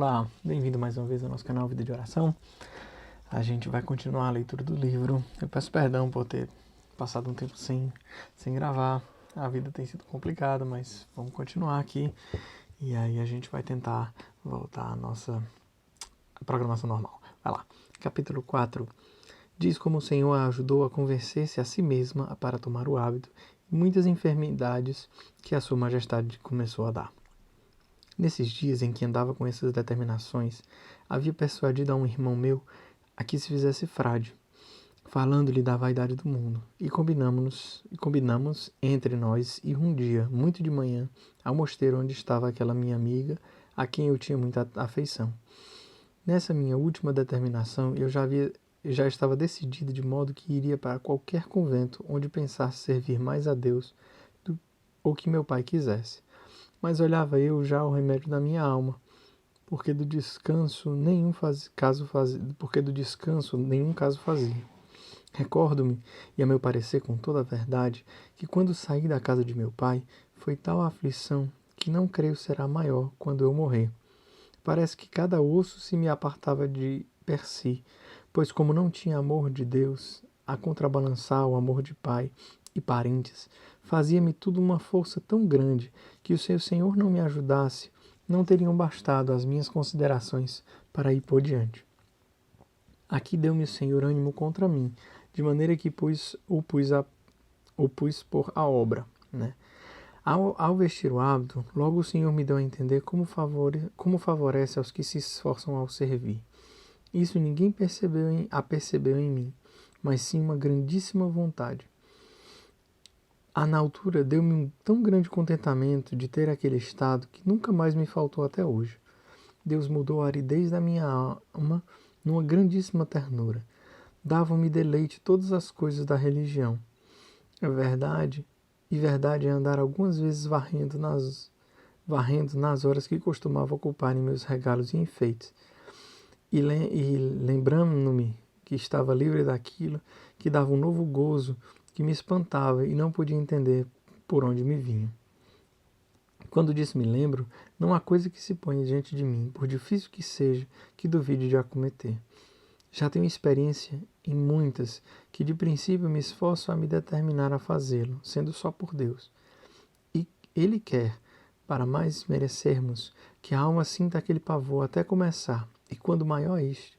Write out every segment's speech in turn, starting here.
Olá, bem-vindo mais uma vez ao nosso canal Vida de Oração. A gente vai continuar a leitura do livro. Eu peço perdão por ter passado um tempo sem gravar. A vida tem sido complicada, mas vamos continuar aqui. E aí a gente vai tentar voltar à nossa programação normal. Vai lá. Capítulo 4. Diz como o Senhor a ajudou a convencer-se a si mesma para tomar o hábito e muitas enfermidades que a sua majestade começou a dar. Nesses dias em que andava com essas determinações, havia persuadido a um irmão meu a que se fizesse frade, falando-lhe da vaidade do mundo, e combinamos entre nós ir um dia, muito de manhã, ao mosteiro onde estava aquela minha amiga, a quem eu tinha muita afeição. Nessa minha última determinação, eu já estava decidido de modo que iria para qualquer convento onde pensasse servir mais a Deus ou que meu pai quisesse. Mas olhava eu já o remédio da minha alma, porque do descanso nenhum caso fazia. Recordo-me, e a meu parecer com toda a verdade, que quando saí da casa de meu pai, foi tal a aflição que não creio será maior quando eu morrer. Parece que cada osso se me apartava de per si, pois como não tinha amor de Deus, a contrabalançar o amor de pai e parentes, fazia-me tudo uma força tão grande que se o Senhor não me ajudasse, não teriam bastado as minhas considerações para ir por diante. Aqui deu-me o Senhor ânimo contra mim, de maneira que o pus por a obra, né? Ao vestir o hábito, logo o Senhor me deu a entender como favorece aos que se esforçam ao servir. Isso ninguém percebeu em mim, mas sim uma grandíssima vontade. Na altura deu-me um tão grande contentamento de ter aquele estado que nunca mais me faltou até hoje. Deus mudou a aridez da minha alma numa grandíssima ternura. Davam-me deleite todas as coisas da religião. Verdade é andar algumas vezes varrendo nas horas que costumava ocupar em meus regalos e enfeites. E lembrando-me que estava livre daquilo, que dava um novo gozo, que me espantava e não podia entender por onde me vinha. Quando disso me lembro, não há coisa que se ponha diante de mim, por difícil que seja, que duvide de acometer. Já tenho experiência em muitas, que de princípio me esforço a me determinar a fazê-lo, sendo só por Deus. E Ele quer, para mais merecermos, que a alma sinta aquele pavor até começar, e quando maior este,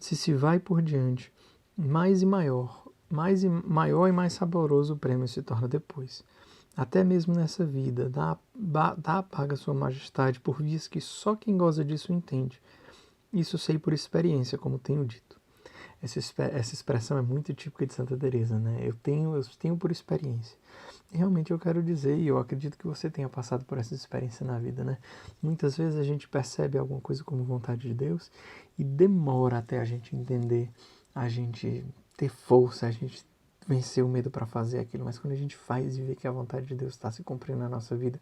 se vai por diante, maior e mais saboroso o prêmio se torna depois. Até mesmo nessa vida, dá paga sua majestade por vias que só quem goza disso entende. Isso sei por experiência, como tenho dito. Essa expressão é muito típica de Santa Teresa, né? Eu tenho por experiência. E realmente eu quero dizer, e eu acredito que você tenha passado por essa experiência na vida, né? Muitas vezes a gente percebe alguma coisa como vontade de Deus e demora até a gente entender, a gente ter força, a gente vencer o medo para fazer aquilo. Mas quando a gente faz e vê que a vontade de Deus está se cumprindo na nossa vida,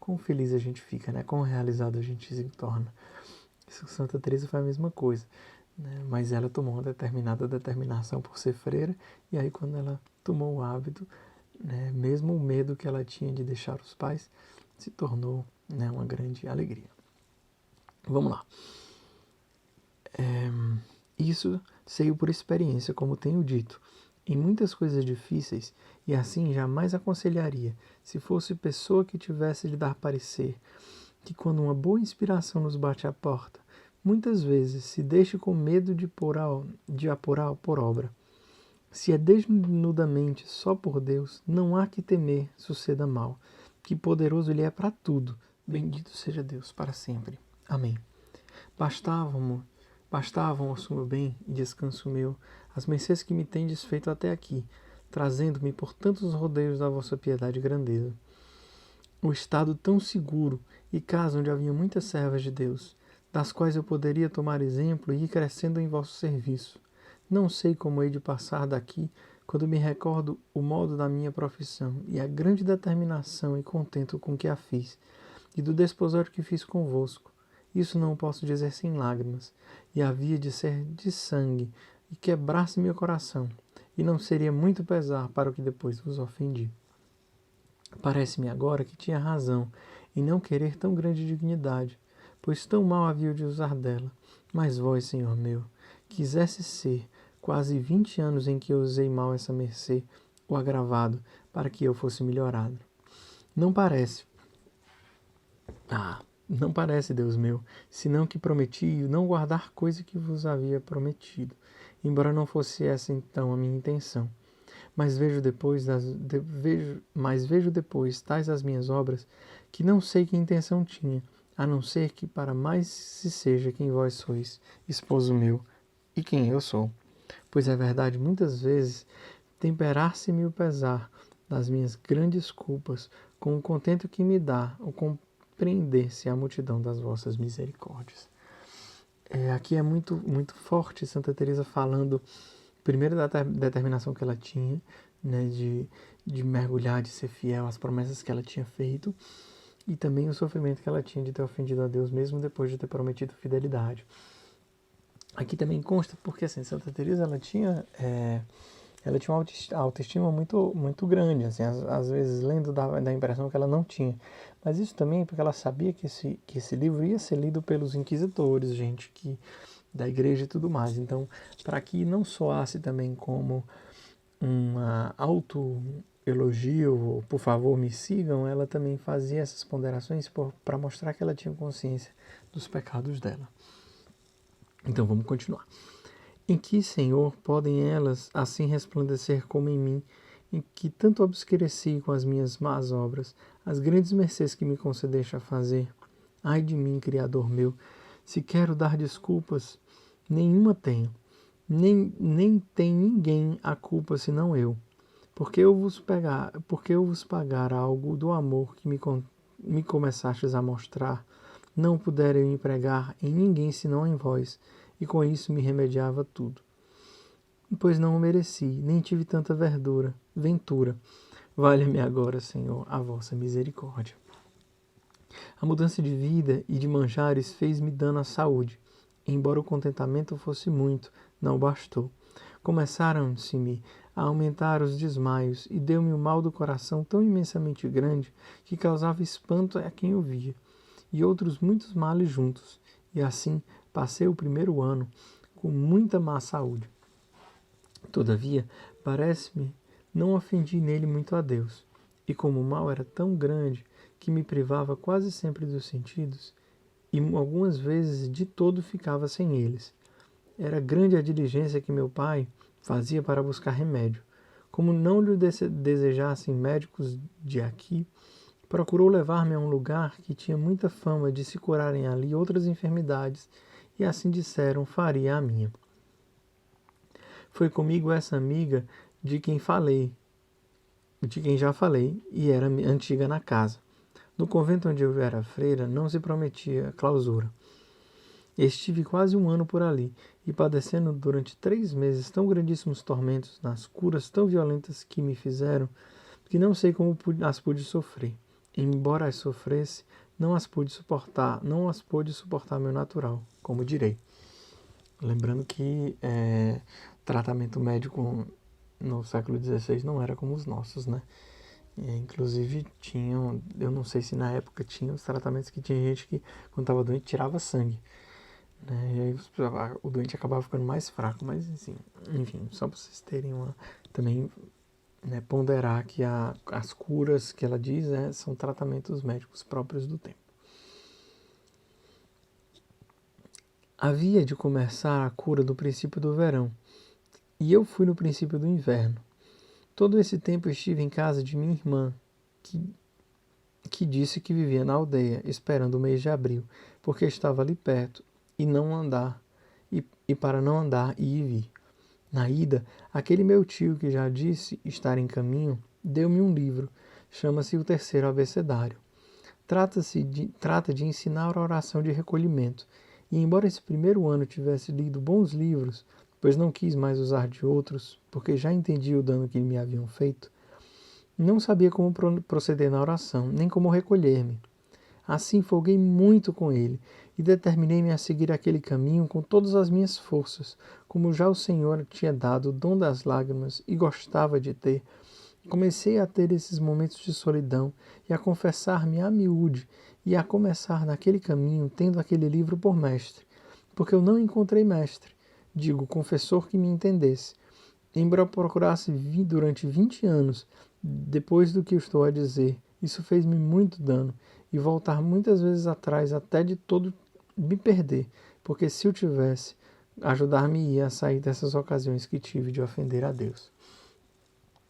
quão feliz a gente fica, né? Quão realizado a gente se torna. Santa Teresa foi a mesma coisa, né? Mas ela tomou uma determinação por ser freira, e aí quando ela tomou o hábito, né, mesmo o medo que ela tinha de deixar os pais se tornou, né, uma grande alegria. Vamos lá. Isso sei por experiência, como tenho dito, em muitas coisas difíceis, e assim jamais aconselharia, se fosse pessoa que tivesse de dar parecer, que quando uma boa inspiração nos bate à porta, muitas vezes se deixe com medo de a pôr por obra. Se é desnudamente só por Deus, não há que temer suceda mal, que poderoso Ele é para tudo. Bendito seja Deus para sempre. Amém. Bastavam, ó meu bem e descanso meu, as mercês que me tendes feito até aqui, trazendo-me por tantos rodeios da vossa piedade e grandeza. O estado tão seguro e casa onde havia muitas servas de Deus, das quais eu poderia tomar exemplo e ir crescendo em vosso serviço. Não sei como hei de passar daqui quando me recordo o modo da minha profissão e a grande determinação e contento com que a fiz, e do desposório que fiz convosco. Isso não posso dizer sem lágrimas, e havia de ser de sangue, e quebrar-se meu coração, e não seria muito pesar para o que depois vos ofendi. Parece-me agora que tinha razão em não querer tão grande dignidade, pois tão mal havia de usar dela. Mas vós, Senhor meu, quisesse ser quase 20 anos em que eu usei mal essa mercê, o agravado, para que eu fosse melhorado. Não parece, não parece, Deus meu, senão que prometi não guardar coisa que vos havia prometido, embora não fosse essa então a minha intenção. Mas vejo depois tais as minhas obras, que não sei que intenção tinha, a não ser que para mais se seja quem vós sois, esposo meu, e quem eu sou. Pois é verdade, muitas vezes, temperar-se-me o pesar das minhas grandes culpas, com o contento que me dá o compreender-se a multidão das vossas misericórdias. Aqui é muito, muito forte Santa Teresa falando, primeiro, da determinação que ela tinha, né, de mergulhar, de ser fiel às promessas que ela tinha feito, e também o sofrimento que ela tinha de ter ofendido a Deus, mesmo depois de ter prometido fidelidade. Aqui também consta, porque assim, Santa Teresa ela tinha uma autoestima muito, muito grande, assim, às vezes lendo dá a impressão que ela não tinha. Mas isso também porque ela sabia que esse livro ia ser lido pelos inquisidores, gente da igreja e tudo mais. Então, para que não soasse também como uma autoelogio, por favor me sigam, ela também fazia essas ponderações para mostrar que ela tinha consciência dos pecados dela. Então vamos continuar. Em que, Senhor, podem elas assim resplandecer como em mim, em que tanto obscureci com as minhas más obras, as grandes mercês que me concedeste a fazer? Ai de mim, Criador meu, se quero dar desculpas, nenhuma tenho, nem tem ninguém a culpa senão eu. Porque eu vos pagar algo do amor que me começastes a mostrar, não puder eu empregar em ninguém senão em vós, e com isso me remediava tudo. Pois não o mereci, nem tive tanta ventura. Valha-me agora, Senhor, a vossa misericórdia. A mudança de vida e de manjares fez-me dano à saúde. Embora o contentamento fosse muito, não bastou. Começaram-se-me a aumentar os desmaios e deu-me o mal do coração tão imensamente grande que causava espanto a quem o via, e outros muitos males juntos. E assim passei o primeiro ano com muita má saúde. Todavia, parece-me, não ofendi nele muito a Deus, e como o mal era tão grande que me privava quase sempre dos sentidos, e algumas vezes de todo ficava sem eles. Era grande a diligência que meu pai fazia para buscar remédio. Como não lhe desejassem médicos de aqui, procurou levar-me a um lugar que tinha muita fama de se curarem ali outras enfermidades, e assim disseram, faria a minha. Foi comigo essa amiga de quem já falei, e era antiga na casa. No convento onde eu era freira, não se prometia clausura. Estive quase um ano por ali, e padecendo durante 3 meses tão grandíssimos tormentos, nas curas tão violentas que me fizeram, que não sei como as pude sofrer. Embora as sofresse, não as pude suportar meu natural, como direi. Lembrando que tratamento médico no século XVI não era como os nossos, né? Inclusive tinham, eu não sei se na época tinha os tratamentos que tinha gente que quando estava doente tirava sangue, né? E aí o doente acabava ficando mais fraco, mas assim, enfim, só para vocês terem também, né, ponderar que as curas que ela diz são tratamentos médicos próprios do tempo. Havia de começar a cura do princípio do verão, e eu fui no princípio do inverno. Todo esse tempo estive em casa de minha irmã, que disse que vivia na aldeia, esperando o mês de abril, porque estava ali perto, e para não andar e vir. Na ida, aquele meu tio que já disse estar em caminho, deu-me um livro, chama-se O Terceiro Abecedário. Trata de ensinar a oração de recolhimento, e embora esse primeiro ano tivesse lido bons livros, pois não quis mais usar de outros, porque já entendi o dano que me haviam feito, não sabia como proceder na oração, nem como recolher-me. Assim folguei muito com ele, e determinei-me a seguir aquele caminho com todas as minhas forças, como já o Senhor tinha dado o dom das lágrimas e gostava de ter, Comecei a ter esses momentos de solidão e a confessar-me a miúde e a começar naquele caminho tendo aquele livro por mestre, porque eu não encontrei mestre, digo, confessor que me entendesse. Embora eu procurasse vir durante 20 anos, depois do que eu estou a dizer, isso fez-me muito dano, e voltar muitas vezes atrás até de todo me perder, porque se eu tivesse, ajudar-me-ia a sair dessas ocasiões que tive de ofender a Deus.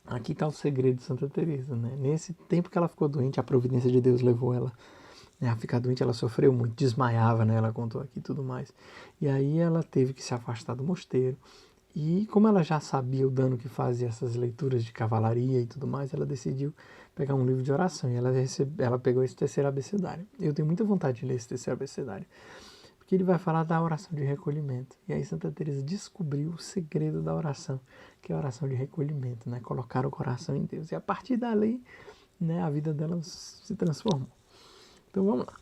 Aqui está o segredo de Santa Teresa, né? Nesse tempo que ela ficou doente, a providência de Deus levou ela, né, a ficar doente. Ela sofreu muito, desmaiava, né? Ela contou aqui e tudo mais. E aí ela teve que se afastar do mosteiro. E como ela já sabia o dano que fazia essas leituras de cavalaria e tudo mais, ela decidiu pegar um livro de oração. E ela pegou esse terceiro abecedário. Eu tenho muita vontade de ler esse terceiro abecedário, porque ele vai falar da oração de recolhimento. E aí Santa Teresa descobriu o segredo da oração, que é a oração de recolhimento, né? Colocar o coração em Deus. E a partir dali, né, a vida dela se transformou. Então vamos lá.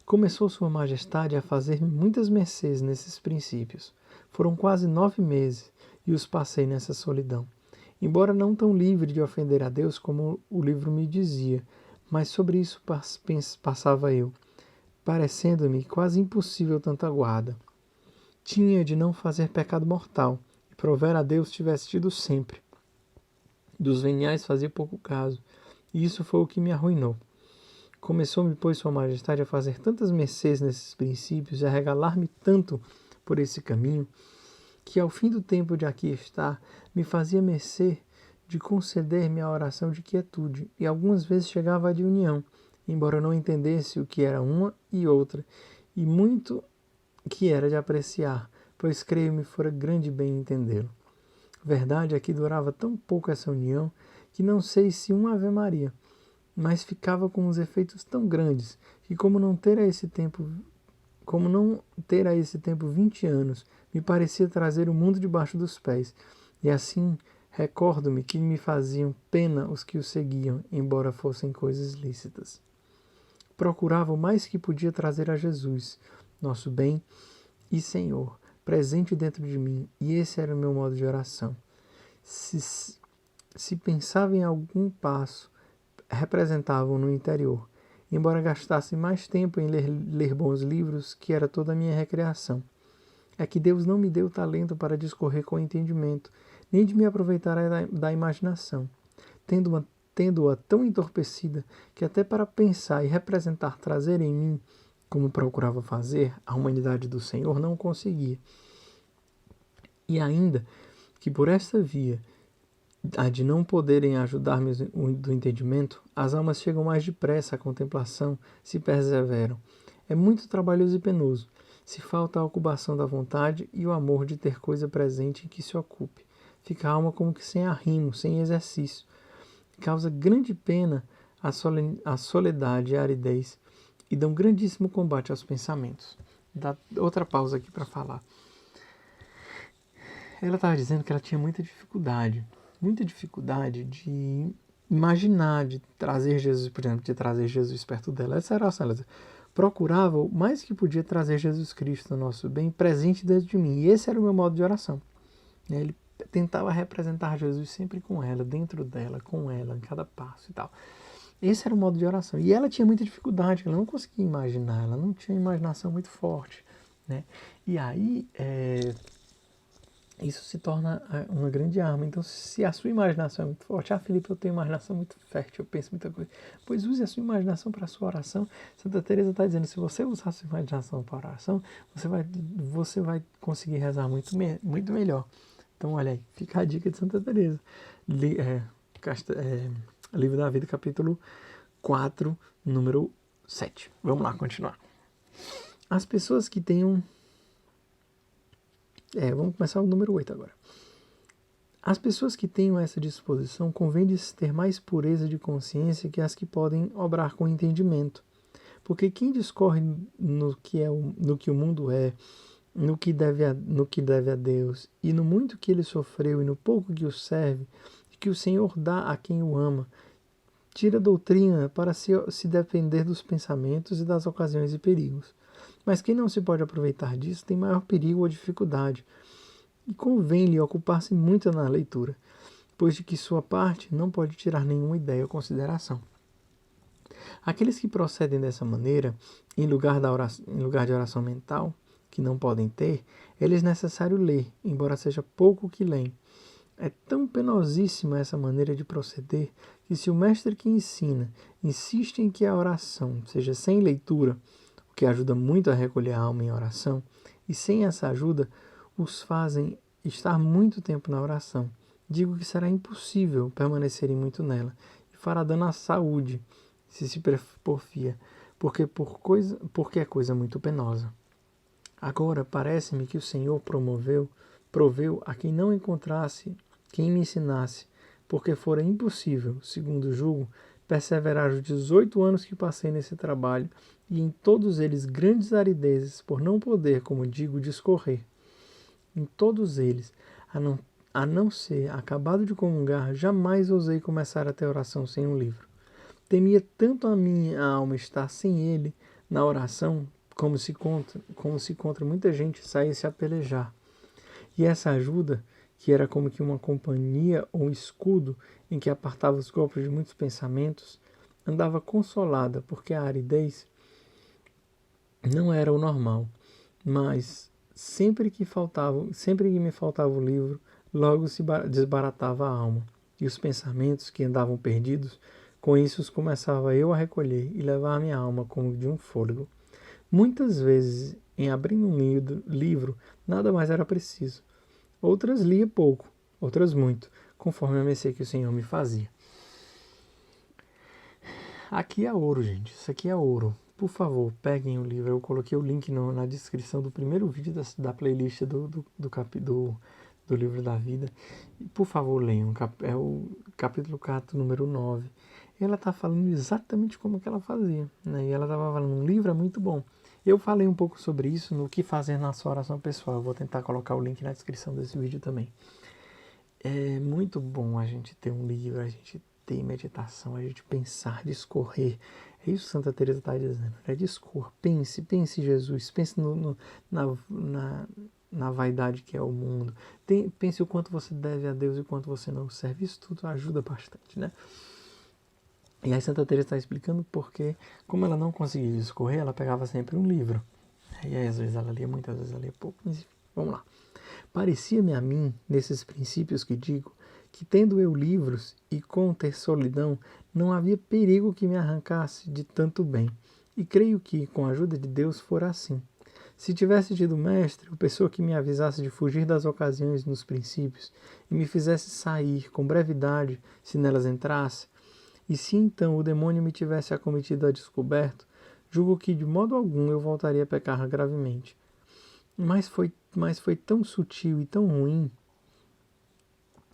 Começou Sua Majestade a fazer-me muitas mercês nesses princípios. Foram quase 9 meses e os passei nessa solidão. Embora não tão livre de ofender a Deus como o livro me dizia, mas sobre isso passava eu, parecendo-me quase impossível tanta guarda. Tinha de não fazer pecado mortal, e prover a Deus tivesse tido sempre. Dos veniais fazia pouco caso, e isso foi o que me arruinou. Começou-me, pois, Sua Majestade a fazer tantas mercês nesses princípios e a regalar-me tanto por esse caminho, que ao fim do tempo de aqui estar, me fazia mercê de conceder-me a oração de quietude, e algumas vezes chegava a de união, embora eu não entendesse o que era uma e outra, e muito que era de apreciar, pois creio-me fora grande bem entendê-lo. Verdade é que durava tão pouco essa união, que não sei se uma Ave Maria, mas ficava com uns efeitos tão grandes, que como não ter a esse tempo 20 anos, me parecia trazer o mundo debaixo dos pés, e assim recordo-me que me faziam pena os que o seguiam, embora fossem coisas lícitas. Procurava o mais que podia trazer a Jesus, nosso bem e Senhor, presente dentro de mim, e esse era o meu modo de oração. Se pensava em algum passo, representavam no interior, embora gastasse mais tempo em ler bons livros, que era toda a minha recreação. É que Deus não me deu talento para discorrer com entendimento, nem de me aproveitar da imaginação, tendo-a tão entorpecida que até para pensar e representar trazer em mim, como procurava fazer, a humanidade do Senhor, não conseguia. E ainda que por esta via, a de não poderem ajudar-me do entendimento, as almas chegam mais depressa à contemplação, se perseveram. É muito trabalhoso e penoso, se falta a ocupação da vontade e o amor de ter coisa presente em que se ocupe. Fica a alma como que sem arrimo, sem exercício. Causa grande pena a soledade e a aridez, e dão grandíssimo combate aos pensamentos. Dá outra pausa aqui para falar. Ela estava dizendo que ela tinha muita dificuldade de imaginar, de trazer Jesus, por exemplo, de trazer Jesus perto dela. Essa era a oração. Ela procurava o mais que podia trazer Jesus Cristo, nosso bem, presente dentro de mim. E esse era o meu modo de oração. Ele tentava representar Jesus sempre com ela, dentro dela, com ela, em cada passo e tal. Esse era o modo de oração. E ela tinha muita dificuldade, ela não conseguia imaginar, ela não tinha imaginação muito forte, né? E aí, isso se torna uma grande arma. Então, se a sua imaginação é muito forte, Felipe, eu tenho imaginação muito fértil, eu penso muita coisa, pois use a sua imaginação para a sua oração. Santa Teresa está dizendo, se você usar a sua imaginação para a oração, você vai conseguir rezar muito melhor. Então, olha aí, fica a dica de Santa Teresa. Livro da Vida, capítulo 4, número 7. Vamos lá, continuar. As pessoas que tenham... vamos começar o número 8 agora. As pessoas que tenham essa disposição convém-lhes ter mais pureza de consciência que as que podem obrar com entendimento. Porque quem discorre no que o mundo é, no que deve a Deus, e no muito que ele sofreu e no pouco que o serve, que o Senhor dá a quem o ama, tira doutrina para se defender dos pensamentos e das ocasiões e perigos. Mas quem não se pode aproveitar disso tem maior perigo ou dificuldade, e convém-lhe ocupar-se muito na leitura, pois de que sua parte não pode tirar nenhuma ideia ou consideração. Aqueles que procedem dessa maneira, em lugar de oração mental, que não podem ter, é-lhes necessário ler, embora seja pouco o que leem. É tão penosíssima essa maneira de proceder que, se o mestre que ensina insiste em que a oração seja sem leitura, o que ajuda muito a recolher a alma em oração, e sem essa ajuda os fazem estar muito tempo na oração, digo que será impossível permanecerem muito nela, e fará dano à saúde, se porfia, porque é coisa muito penosa. Agora parece-me que o Senhor proveu a quem não encontrasse quem me ensinasse, porque fora impossível, segundo julgo, perseverar os 18 anos que passei nesse trabalho, e em todos eles grandes aridezes, por não poder, como digo, discorrer. Em todos eles, a não ser acabado de comungar, jamais ousei começar a ter oração sem um livro. Temia tanto a minha alma estar sem ele na oração, como se contra muita gente saísse a pelejar. E essa ajuda, que era como que uma companhia ou um escudo em que apartava os golpes de muitos pensamentos, andava consolada, porque a aridez não era o normal, mas sempre que me faltava o livro, logo se desbaratava a alma, e os pensamentos que andavam perdidos, com isso os começava eu a recolher e levar a minha alma como de um fôlego. Muitas vezes, em abrindo um livro, nada mais era preciso. Outras lia pouco, outras muito, conforme a mercê que o Senhor me fazia. Aqui é ouro, gente. Isso aqui é ouro. Por favor, peguem o livro. Eu coloquei o link na descrição do primeiro vídeo da playlist do livro da vida. E, por favor, leiam. É o capítulo 4, número 9. Ela está falando exatamente como que ela fazia, né? E ela estava falando, um livro é muito bom. Eu falei um pouco sobre isso no que fazer na sua oração pessoal. Eu vou tentar colocar o link na descrição desse vídeo também. É muito bom a gente ter um livro, a gente ter meditação, a gente pensar, discorrer. É isso que Santa Teresa está dizendo. É discor. Pense em Jesus. Pense na vaidade que é o mundo. Pense o quanto você deve a Deus e o quanto você não serve. Isso tudo ajuda bastante, né? E aí Santa Teresa está explicando porque, como ela não conseguia discorrer, ela pegava sempre um livro. E aí às vezes ela lia muito, às vezes ela lia pouco. Mas vamos lá. Parecia-me a mim, nesses princípios que digo, que tendo eu livros e com ter solidão, não havia perigo que me arrancasse de tanto bem. E creio que, com a ajuda de Deus, fora assim. Se tivesse tido mestre, ou pessoa que me avisasse de fugir das ocasiões nos princípios, e me fizesse sair com brevidade, se nelas entrasse, e se então o demônio me tivesse acometido a descoberto, julgo que de modo algum eu voltaria a pecar gravemente. Mas foi tão sutil e tão ruim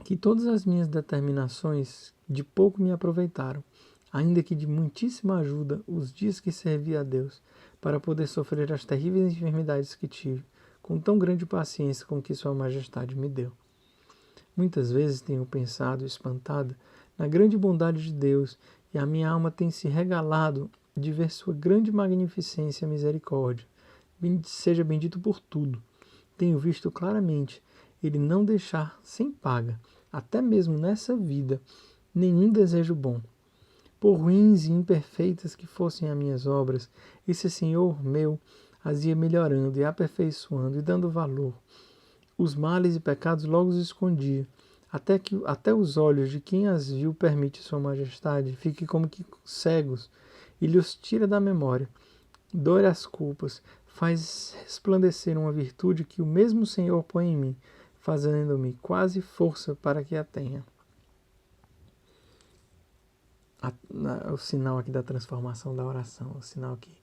que todas as minhas determinações de pouco me aproveitaram, ainda que de muitíssima ajuda os dias que servi a Deus, para poder sofrer as terríveis enfermidades que tive, com tão grande paciência com que Sua Majestade me deu. Muitas vezes tenho pensado, espantada, na grande bondade de Deus, e a minha alma tem se regalado de ver Sua grande magnificência e misericórdia. Seja bendito por tudo. Tenho visto claramente Ele não deixar sem paga, até mesmo nessa vida, nenhum desejo bom. Por ruins e imperfeitas que fossem as minhas obras, esse Senhor meu as ia melhorando e aperfeiçoando e dando valor. Os males e pecados logo os escondia, até os olhos de quem as viu permite Sua Majestade fiquem como que cegos e lhes tira da memória. Dói as culpas, faz resplandecer uma virtude que o mesmo Senhor põe em mim, fazendo-me quase força para que a tenha. O sinal aqui da transformação da oração, o sinal que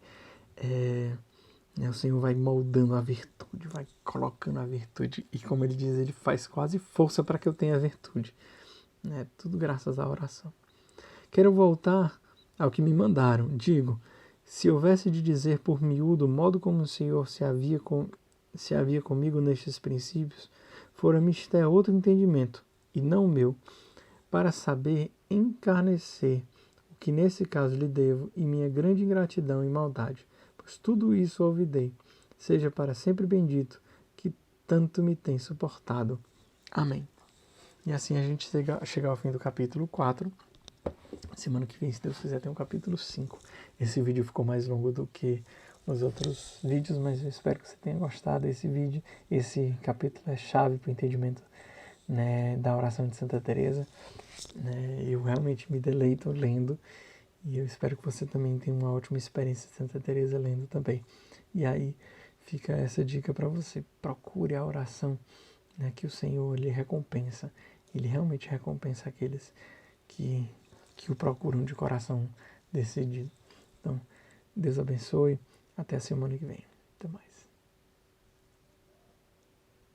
o Senhor vai moldando a virtude, vai colocando a virtude, e como ele diz, ele faz quase força para que eu tenha a virtude. Tudo graças à oração. Quero voltar ao que me mandaram. Digo, se houvesse de dizer por miúdo o modo como o Senhor se havia comigo nestes princípios, fora-me isto outro entendimento, e não o meu, para saber encarnecer o que nesse caso lhe devo e minha grande ingratidão e maldade, pois tudo isso olvidei. Seja para sempre bendito, que tanto me tem suportado. Amém. E assim a gente chega ao fim do capítulo 4. Semana que vem, se Deus quiser, tem um capítulo 5. Esse vídeo ficou mais longo do que os outros vídeos, mas eu espero que você tenha gostado desse vídeo. Esse capítulo é chave para o entendimento, né, da oração de Santa Teresa. Né? Eu realmente me deleito lendo e eu espero que você também tenha uma ótima experiência de Santa Teresa lendo também. E aí fica essa dica para você. Procure a oração, né, que o Senhor lhe recompensa. Ele realmente recompensa aqueles que o procuram de coração decidido. Então, Deus abençoe. Até a semana que vem. Até mais.